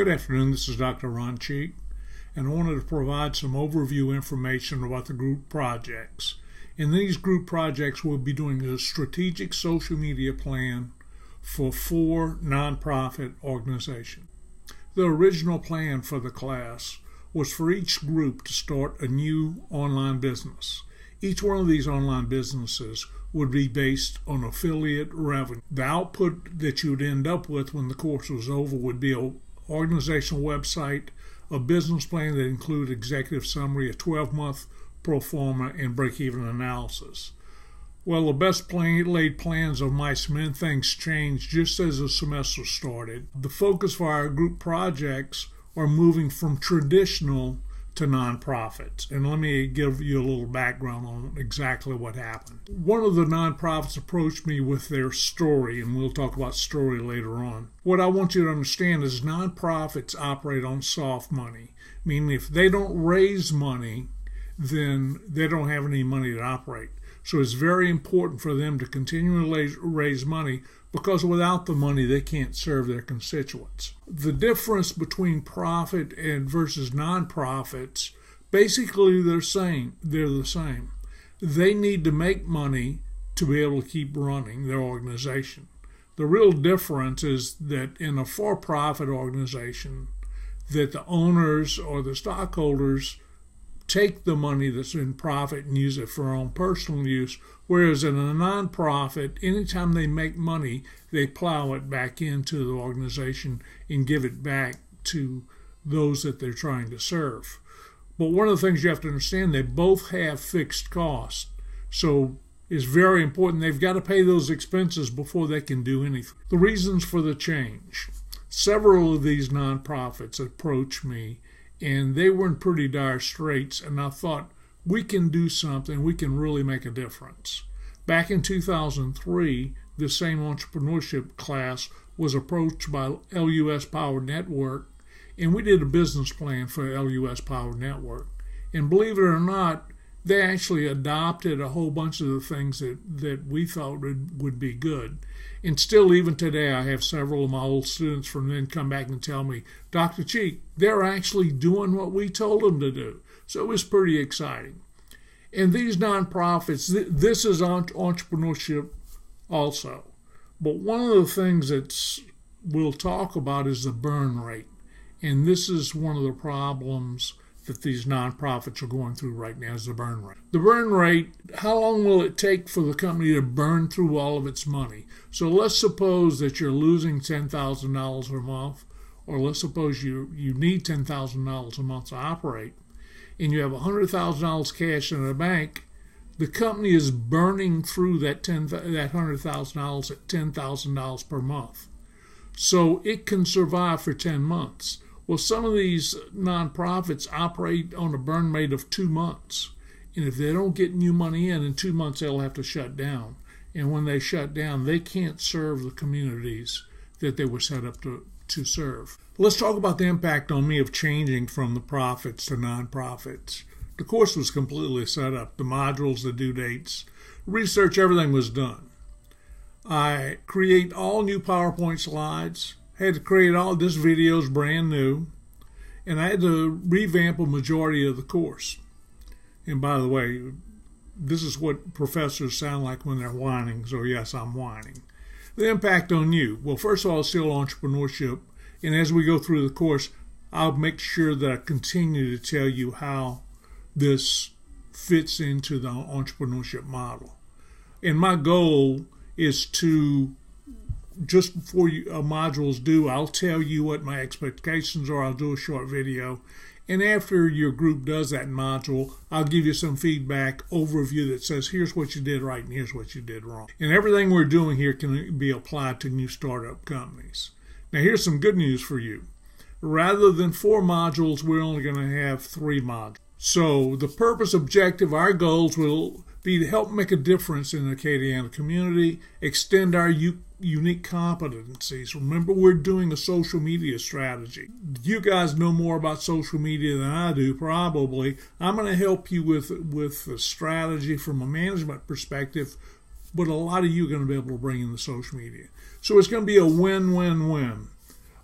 Good afternoon, this is Dr. Ron Cheek, and I wanted to provide some overview information about the group projects. In these group projects, we'll be doing a strategic social media plan for 4 nonprofit organizations. The original plan for the class was for each group to start a new online business. Each one of these online businesses would be based on affiliate revenue. The output that you would end up with when the course was over would be an organizational website, a business plan that included executive summary, a 12-month pro forma, and break-even analysis. Well, the best laid plans of mice and men, things changed just as the semester started. The focus for our group projects are moving from traditional to nonprofits. And let me give you a little background on exactly what happened. One of the nonprofits approached me with their story, and we'll talk about story later on. What I want you to understand is nonprofits operate on soft money, meaning if they don't raise money, then they don't have any money to operate. So it's very important for them to continually raise money, because without the money, they can't serve their constituents. The difference between profit and versus nonprofits, basically they're the same. They need to make money to be able to keep running their organization. The real difference is that in a for-profit organization, that the owners or the stockholders take the money that's in profit and use it for their own personal use, whereas in a nonprofit, anytime they make money, they plow it back into the organization and give it back to those that they're trying to serve. But one of the things you have to understand, they both have fixed costs. So it's very important. They've got to pay those expenses before they can do anything. The reasons for the change. Several of these nonprofits approached me, and they were in pretty dire straits, and I thought, we can do something, we can really make a difference. Back in 2003, this same entrepreneurship class was approached by LUS Power Network, and we did a business plan for LUS Power Network. And believe it or not, they actually adopted a whole bunch of the things that we thought would be good. And still, even today, I have several of my old students from then come back and tell me, Dr. Cheek, they're actually doing what we told them to do. So it was pretty exciting. And these nonprofits, this is entrepreneurship also. But one of the things that we'll talk about is the burn rate. And this is one of the problems that these nonprofits are going through right now, is the burn rate. The burn rate, how long will it take for the company to burn through all of its money? So let's suppose that you're losing $10,000 a month, or let's suppose you need $10,000 a month to operate, and you have $100,000 cash in the bank. The company is burning through that $100,000 at $10,000 per month. So it can survive for 10 months. Well, some of these nonprofits operate on a burn rate of 2 months. And if they don't get new money in 2 months, they'll have to shut down. And when they shut down, they can't serve the communities that they were set up to serve. Let's talk about the impact on me of changing from the profits to nonprofits. The course was completely set up. The modules, the due dates, research, everything was done. I create all new PowerPoint slides. Had to create all this videos brand new, and I had to revamp a majority of the course. And by the way, this is what professors sound like when they're whining, so yes, I'm whining. The impact on you. Well, first of all, it's still entrepreneurship, and as we go through the course, I'll make sure that I continue to tell you how this fits into the entrepreneurship model. And my goal is to, just before modules due, I'll tell you what my expectations are. I'll do a short video. And after your group does that module, I'll give you some feedback overview that says, here's what you did right and here's what you did wrong. And everything we're doing here can be applied to new startup companies. Now, here's some good news for you. Rather than 4 modules, we're only going to have 3 modules. So the purpose, objective, our goals will be to help make a difference in the Acadiana community, extend our unique competencies. Remember, we're doing a social media strategy. You guys know more about social media than I do, probably. I'm going to help you with the strategy from a management perspective, but a lot of you are going to be able to bring in the social media. So it's going to be a win-win-win.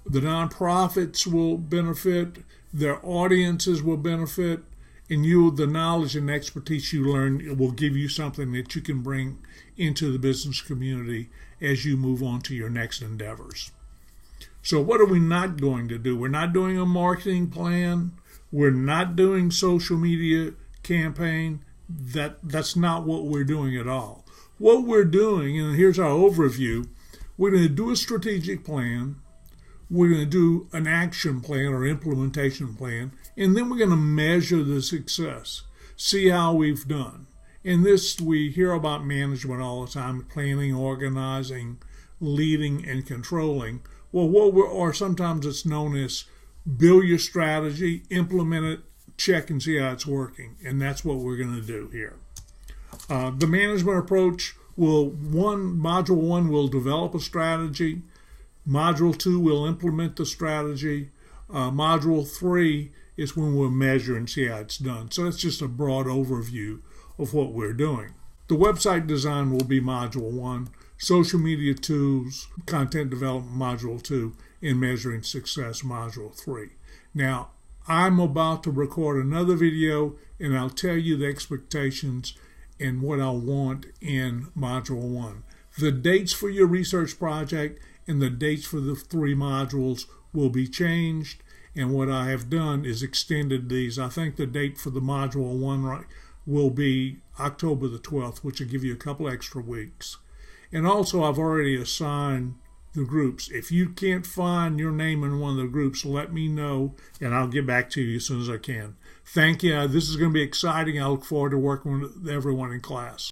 The nonprofits will benefit, their audiences will benefit, and the knowledge and expertise you learn will give you something that you can bring into the business community as you move on to your next endeavors. So what are we not going to do? We're not doing a marketing plan. We're not doing social media campaign. That's not what we're doing at all. What we're doing, and here's our overview, we're going to do a strategic plan. We're going to do an action plan or implementation plan, and then we're going to measure the success, see how we've done. In this, we hear about management all the time, planning, organizing, leading, and controlling. Well, or sometimes it's known as build your strategy, implement it, check and see how it's working, and that's what we're going to do here. The management approach Module 1 will develop a strategy. Module 2 will implement the strategy. Module 3 is when we'll measure and see how it's done. So that's just a broad overview of what we're doing. The website design will be Module 1, social media tools, content development Module 2, and measuring success Module 3. Now, I'm about to record another video, and I'll tell you the expectations and what I want in Module 1. The dates for your research project and the dates for the 3 modules will be changed, and what I have done is extended these. I think the date for the Module 1 will be October the 12th, which will give you a couple extra weeks. And also, I've already assigned the groups. If you can't find your name in one of the groups, let me know, and I'll get back to you as soon as I can. Thank you. This is going to be exciting. I look forward to working with everyone in class.